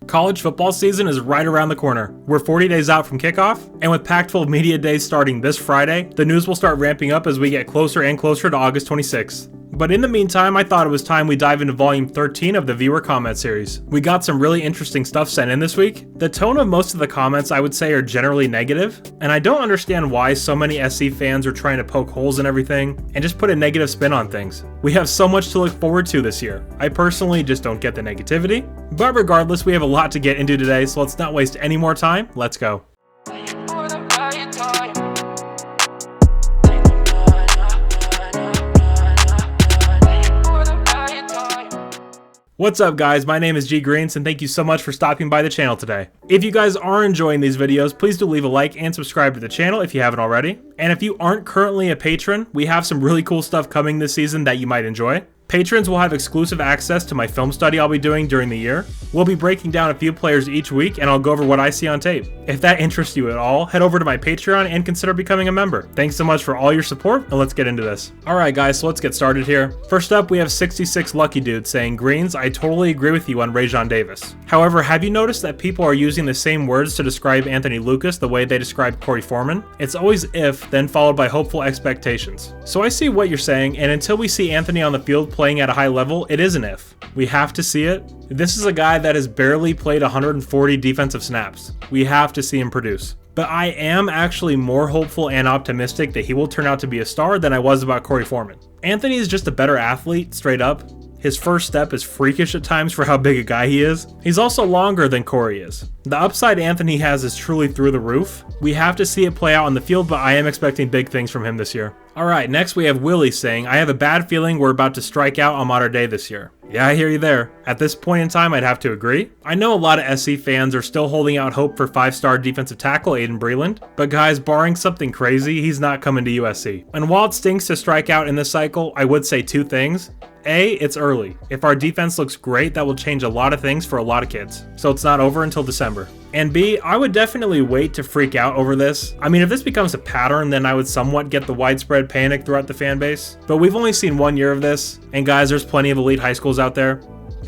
College football season is right around the corner. We're 40 days out from kickoff, and with Pac-12 Media Days starting this Friday, the news will start ramping up as we get closer and closer to August 26th. But in the meantime, I thought it was time we dive into volume 13 of the viewer comment series. We got some really interesting stuff sent in this week. The tone of most of the comments I would say are generally negative, and I don't understand why so many SC fans are trying to poke holes in everything and just put a negative spin on things. We have so much to look forward to this year. I personally just don't get the negativity, but regardless, we have a lot to get into today, so let's not waste any more time. Let's go. What's up guys, my name is G Greens and thank you so much for stopping by the channel today. If you guys are enjoying these videos, please do leave a like and subscribe to the channel if you haven't already. And if you aren't currently a patron, we have some really cool stuff coming this season that you might enjoy. Patrons will have exclusive access to my film study I'll be doing during the year. We'll be breaking down a few players each week and I'll go over what I see on tape. If that interests you at all, head over to my Patreon and consider becoming a member. Thanks so much for all your support and let's get into this. Alright guys, so let's get started here. First up, we have 66 Lucky Dude saying, Greens, I totally agree with you on Rajon Davis. However, have you noticed that people are using the same words to describe Anthony Lucas the way they describe Corey Foreman? It's always if, then followed by hopeful expectations. So I see what you're saying, and until we see Anthony on the field playing at a high level, it is an if. We have to see it. This is a guy that has barely played 140 defensive snaps. We have to see him produce. But I am actually more hopeful and optimistic that he will turn out to be a star than I was about Corey Foreman. Anthony is just a better athlete, straight up. His first step is freakish at times for how big a guy he is. He's also longer than Corey is. The upside Anthony has is truly through the roof. We have to see it play out on the field, but I am expecting big things from him this year. Alright, next we have Willie saying, I have a bad feeling we're about to strike out on Mater Dei this year. Yeah, I hear you there. At this point in time, I'd have to agree. I know a lot of SC fans are still holding out hope for 5-star defensive tackle Aiden Breland, but guys, barring something crazy, he's not coming to USC. And while it stinks to strike out in this cycle, I would say two things. A, it's early. If our defense looks great, that will change a lot of things for a lot of kids. So it's not over until December. And B, I would definitely wait to freak out over this. I mean, if this becomes a pattern, then I would somewhat get the widespread panic throughout the fan base. But we've only seen 1 year of this, and guys, there's plenty of elite high schools out there.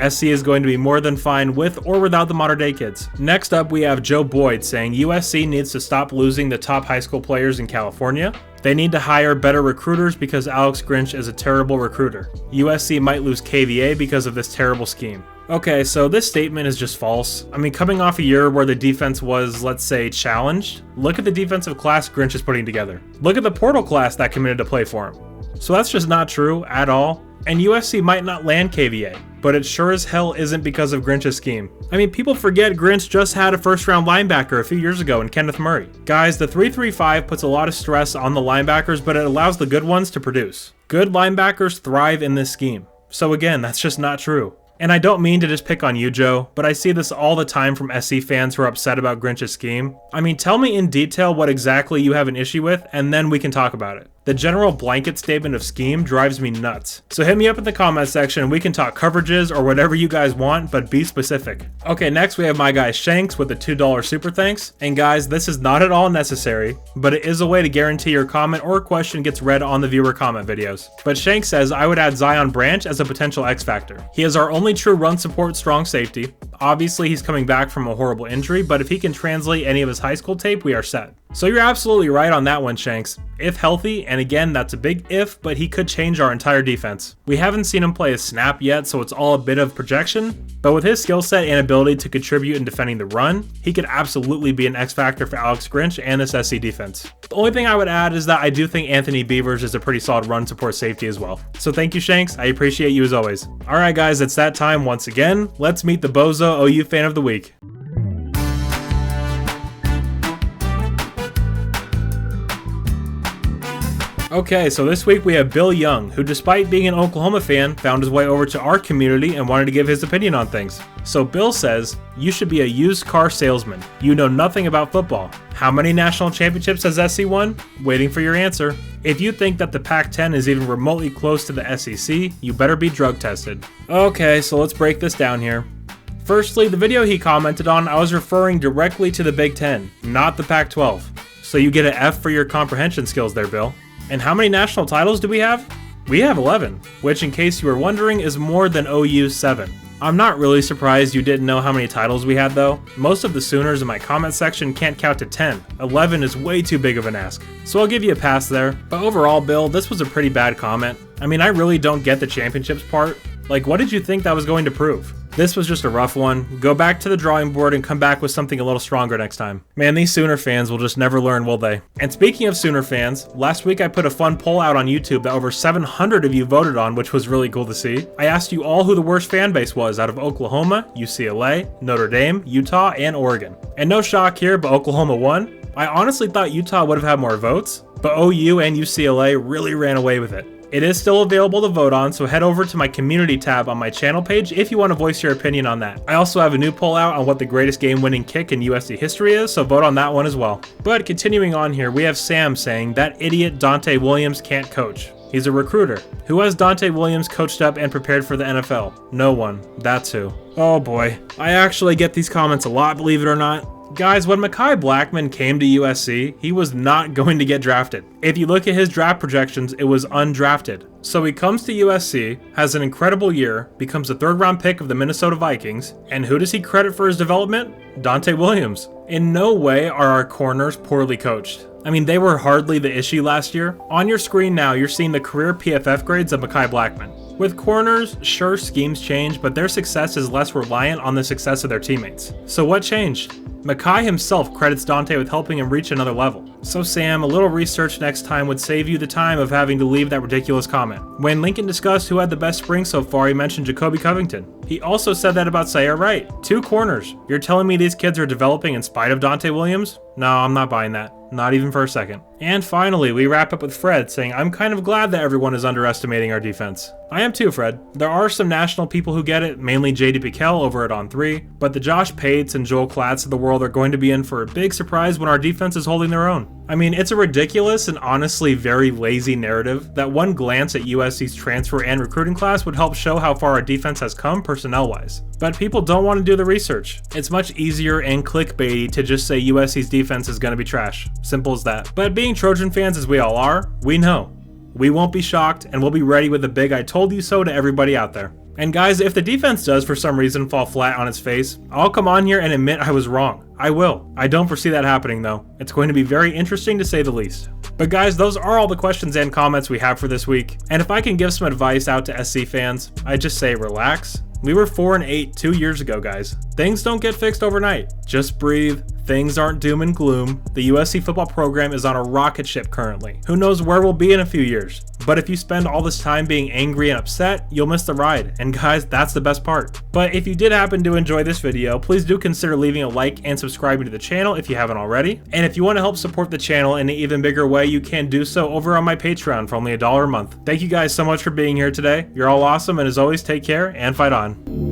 SC is going to be more than fine with or without the Mater Dei kids. Next up, we have Joe Boyd saying USC needs to stop losing the top high school players in California. They need to hire better recruiters because Alex Grinch is a terrible recruiter. USC might lose KVA because of this terrible scheme. Okay, so this statement is just false. I mean, coming off a year where the defense was, let's say, challenged, look at the defensive class Grinch is putting together. Look at the portal class that committed to play for him. So that's just not true at all. And USC might not land KVA, but it sure as hell isn't because of Grinch's scheme. I mean, people forget Grinch just had a first-round linebacker a few years ago in Kenneth Murray. Guys, the 3-3-5 puts a lot of stress on the linebackers, but it allows the good ones to produce. Good linebackers thrive in this scheme. So again, that's just not true. And I don't mean to just pick on you, Joe, but I see this all the time from SC fans who are upset about Grinch's scheme. I mean, tell me in detail what exactly you have an issue with, and then we can talk about it. The general blanket statement of scheme drives me nuts. So hit me up in the comment section and we can talk coverages or whatever you guys want, but be specific. Okay, next we have my guy Shanks with the $2 super thanks. And guys, this is not at all necessary, but it is a way to guarantee your comment or question gets read on the viewer comment videos. But Shanks says, I would add Zion Branch as a potential X factor. He is our only true run support strong safety. Obviously he's coming back from a horrible injury, but if he can translate any of his high school tape, we are set. So you're absolutely right on that one, Shanks. If healthy, and again, that's a big if, but he could change our entire defense. We haven't seen him play a snap yet, so it's all a bit of projection, but with his skill set and ability to contribute in defending the run, he could absolutely be an X factor for Alex Grinch and this SC defense. The only thing I would add is that I do think Anthony Beavers is a pretty solid run support safety as well. So thank you, Shanks. I appreciate you as always. Alright guys, it's that time once again. Let's meet the Bozo OU Fan of the Week. Okay, so this week we have Bill Young, who despite being an Oklahoma fan, found his way over to our community and wanted to give his opinion on things. So Bill says, you should be a used car salesman. You know nothing about football. How many national championships has SC won? Waiting for your answer. If you think that the Pac-10 is even remotely close to the SEC, you better be drug tested. Okay, so let's break this down here. Firstly, the video he commented on, I was referring directly to the Big Ten, not the Pac-12. So you get an F for your comprehension skills there, Bill. And how many national titles do we have? We have 11, which in case you were wondering is more than OU's 7. I'm not really surprised you didn't know how many titles we had though. Most of the Sooners in my comment section can't count to 10. 11 is way too big of an ask. So I'll give you a pass there. But overall, Bill, this was a pretty bad comment. I mean, I really don't get the championships part. Like, what did you think that was going to prove? This was just a rough one. Go back to the drawing board and come back with something a little stronger next time. Man, these Sooner fans will just never learn, will they? And speaking of Sooner fans, last week I put a fun poll out on YouTube that over 700 of you voted on, which was really cool to see. I asked you all who the worst fan base was out of Oklahoma, UCLA, Notre Dame, Utah, and Oregon. And no shock here, but Oklahoma won. I honestly thought Utah would have had more votes, but OU and UCLA really ran away with it. It is still available to vote on, so head over to my community tab on my channel page if you want to voice your opinion on that. I also have a new poll out on what the greatest game-winning kick in USC history is, so vote on that one as well. But continuing on here, we have Sam saying, that idiot Dante Williams can't coach. He's a recruiter. Who has Dante Williams coached up and prepared for the NFL? No one. That's who. Oh boy. I actually get these comments a lot, believe it or not. Guys, when Mekhi Blackmon came to USC, he was not going to get drafted. If you look at his draft projections, it was undrafted. So he comes to USC, has an incredible year, becomes a third-round pick of the Minnesota Vikings, and who does he credit for his development? Dante Williams. In no way are our corners poorly coached. I mean, they were hardly the issue last year. On your screen now, you're seeing the career PFF grades of Mekhi Blackmon. With corners, sure, schemes change, but their success is less reliant on the success of their teammates. So what changed? Mekhi himself credits Donte with helping him reach another level. So Sam, a little research next time would save you the time of having to leave that ridiculous comment. When Lincoln discussed who had the best spring so far, he mentioned Jacoby Covington. He also said that about Sayer Wright. 2 corners. You're telling me these kids are developing in spite of Dante Williams? No, I'm not buying that. Not even for a second. And finally, we wrap up with Fred saying, I'm kind of glad that everyone is underestimating our defense. I am too, Fred. There are some national people who get it, mainly JD Piquel over at On3, but the Josh Pates and Joel Klatz of the world are going to be in for a big surprise when our defense is holding their own. I mean, it's a ridiculous and honestly very lazy narrative that one glance at USC's transfer and recruiting class would help show how far our defense has come personnel-wise. But people don't want to do the research. It's much easier and clickbaity to just say USC's defense is going to be trash. Simple as that. But being Trojan fans as we all are, we know. We won't be shocked, and we'll be ready with a big I told you so to everybody out there. And guys, if the defense does for some reason fall flat on its face, I'll come on here and admit I was wrong. I will. I don't foresee that happening though. It's going to be very interesting to say the least. But guys, those are all the questions and comments we have for this week. And if I can give some advice out to SC fans, I just say relax. We were 4-8 2 years ago, guys. Things don't get fixed overnight. Just breathe. Things aren't doom and gloom. The USC football program is on a rocket ship currently. Who knows where we'll be in a few years. But if you spend all this time being angry and upset, you'll miss the ride. And guys, that's the best part. But if you did happen to enjoy this video, please do consider leaving a like and subscribing to the channel if you haven't already. And if you want to help support the channel in an even bigger way, you can do so over on my Patreon for only $1 a month. Thank you guys so much for being here today. You're all awesome, and as always, take care and fight on.